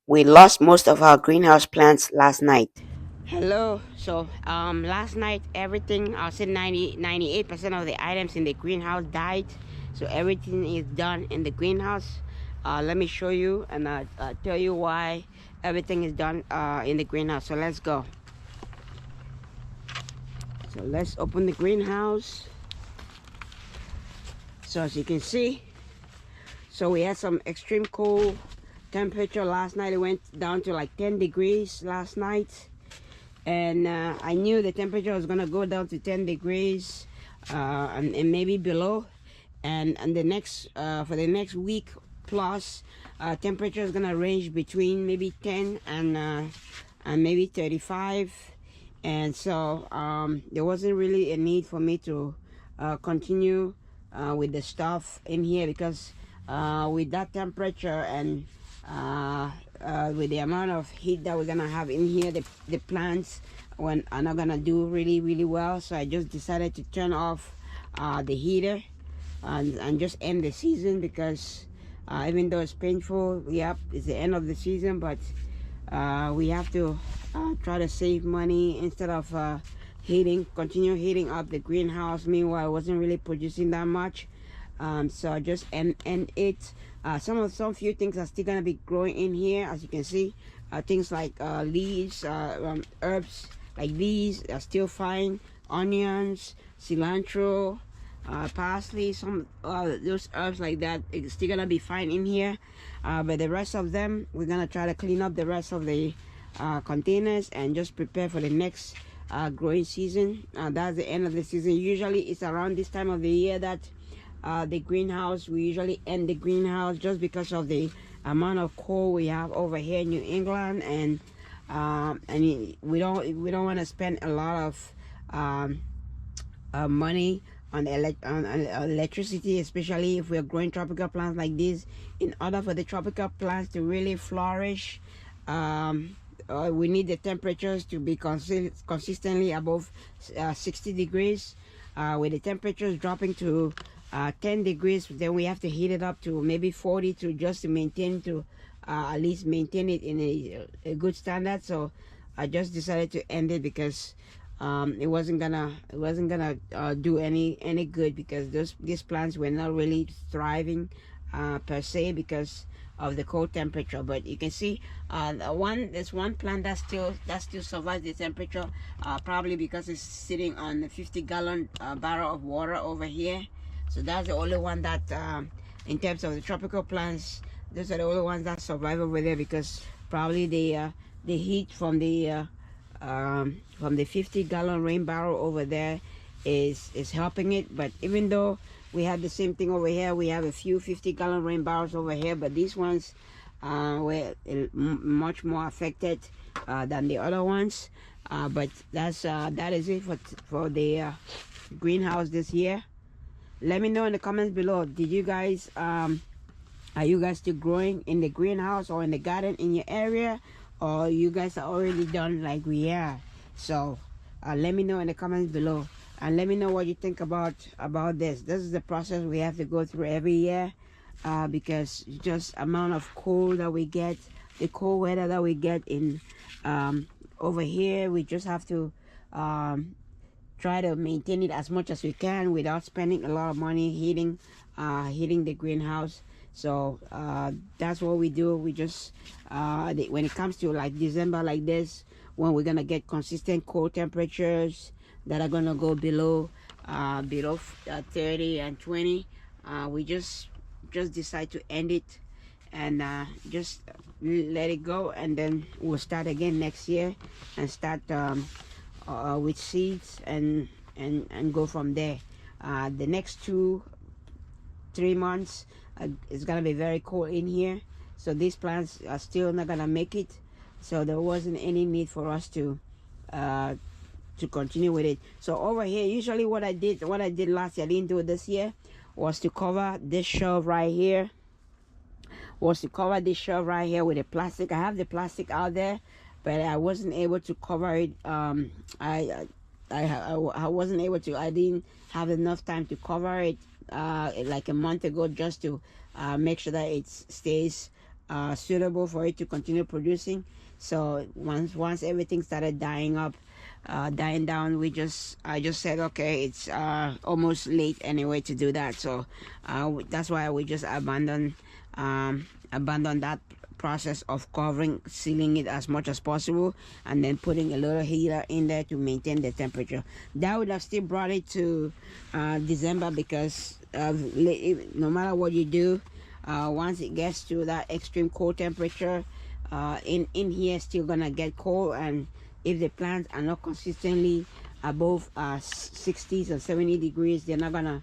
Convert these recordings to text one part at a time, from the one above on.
We lost most of our greenhouse plants last night. Hello. So last night everything, I'll say 98% of the items in the greenhouse died. So everything is done in the greenhouse. Let me show you and tell you why everything is done in the greenhouse. So let's go. So let's open the greenhouse. So as you can see, so we had some extreme cold temperature last night. It went down to like 10 degrees last night, and I knew the temperature was gonna go down to 10 degrees and maybe below, and the next for the next week plus, temperature is gonna range between maybe 10 and maybe 35. And so there wasn't really a need for me to continue with the stuff in here, because with that temperature and with the amount of heat that we're gonna have in here, the plants are not gonna do really well. So I just decided to turn off the heater and just end the season, because even though it's painful, yep, it's the end of the season, but we have to try to save money instead of continue heating up the greenhouse. Meanwhile, I wasn't really producing that much, so I just end it. Some few things are still gonna be growing in here, as you can see. Things like leaves, herbs like these are still fine. Onions, cilantro, parsley, some those herbs like that, it's still gonna be fine in here. But the rest of them, we're gonna try to clean up the rest of the containers and just prepare for the next growing season. That's the end of the season. Usually it's around this time of the year that the greenhouse, we usually end the greenhouse, just because of the amount of cold we have over here in New England. And we don't want to spend a lot of money on electricity, especially if we're growing tropical plants like this. In order for the tropical plants to really flourish, we need the temperatures to be consistently above 60 degrees. With the temperatures dropping to 10 degrees, then we have to heat it up to maybe 40 to just to maintain, to at least maintain it in a good standard. So I just decided to end it, because it wasn't gonna do any good, because these plants were not really thriving per se, because of the cold temperature. But you can see there's one plant that still survives the temperature, probably because it's sitting on a 50-gallon barrel of water over here. So that's the only one that in terms of the tropical plants, those are the only ones that survive over there, because probably the heat from the 50-gallon rain barrel over there is helping it. But even though we have the same thing over here, we have a few 50-gallon rain barrels over here, but these ones were much more affected than the other ones. But that is it for the greenhouse this year. Let me know in the comments below, did you guys are you guys still growing in the greenhouse or in the garden in your area, or you guys are already done like we are? So let me know in the comments below, and let me know what you think about this. This is the process we have to go through every year, because just amount of cold that we get, the cold weather that we get in over here, we just have to try to maintain it as much as we can without spending a lot of money heating the greenhouse. So that's what we do. We just when it comes to like December like this, when we're gonna get consistent cold temperatures that are gonna go below 30 and 20, we just decide to end it and just let it go, and then we'll start again next year and start with seeds and go from there. The next 2-3 months it's gonna be very cold in here, so these plants are still not gonna make it. So there wasn't any need for us to continue with it. So over here, usually what I did last year, I didn't do it this year, was to cover this shelf right here. With a plastic. I have the plastic out there, but I wasn't able to cover it. I wasn't able to. I didn't have enough time to cover it like a month ago, just to make sure that it stays suitable for it to continue producing. So once everything started dying down, I just said, okay, it's almost late anyway to do that. So that's why we just abandoned that process of covering, sealing it as much as possible, and then putting a little heater in there to maintain the temperature. That would have still brought it to December, because no matter what you do, once it gets to that extreme cold temperature, in here still gonna get cold, and if the plants are not consistently above 60s or 70 degrees, they're not gonna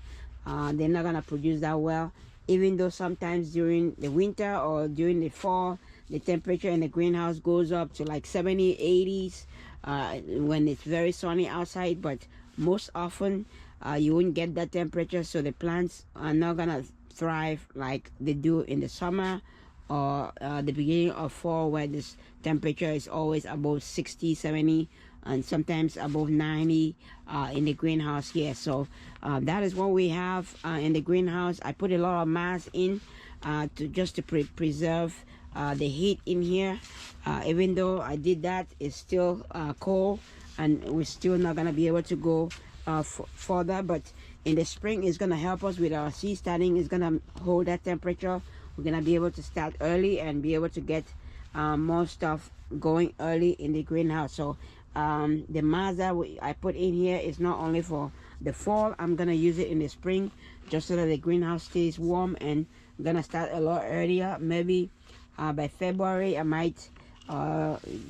produce that well. Even though sometimes during the winter or during the fall, the temperature in the greenhouse goes up to like 70, 80s when it's very sunny outside, but most often you won't get that temperature, so the plants are not gonna thrive like they do in the summer or the beginning of fall, where this temperature is always above 60, 70, and sometimes above 90 in the greenhouse here. So that is what we have in the greenhouse. I put a lot of mass in to preserve the heat in here. Even though I did that, it's still cold, and we're still not gonna be able to go further. But in the spring, it's gonna help us with our seed starting. It's gonna hold that temperature. We're gonna be able to start early and be able to get more stuff going early in the greenhouse. So the mass that I put in here is not only for the fall. I'm gonna use it in the spring, just so that the greenhouse stays warm, and I'm gonna start a lot earlier. Maybe by February I might,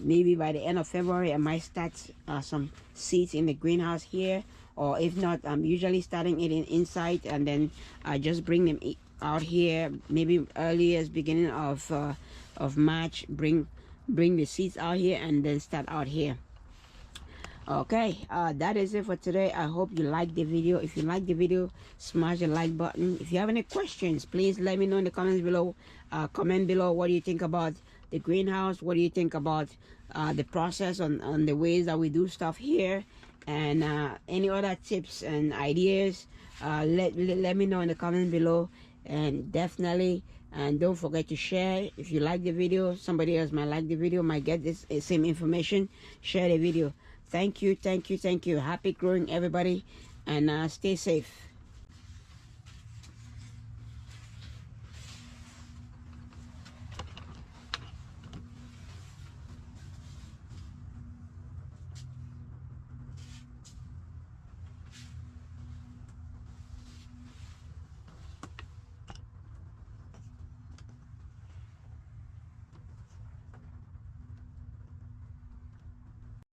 maybe by the end of February I might start some seeds in the greenhouse here, or if not, I'm usually starting it inside, and then I just bring them out here maybe early as beginning of March. Bring the seeds out here and then start out here. Okay, that is it for today. I hope you like the video. If you like the video, smash the like button. If you have any questions, please let me know in the comments below. Comment below, what do you think about the greenhouse? What do you think about the process on the ways that we do stuff here? And any other tips and ideas, let me know in the comments below. And definitely, and don't forget to share. If you like the video, somebody else might like the video, might get this same information. Share the video. Thank you. Happy growing, everybody, and stay safe.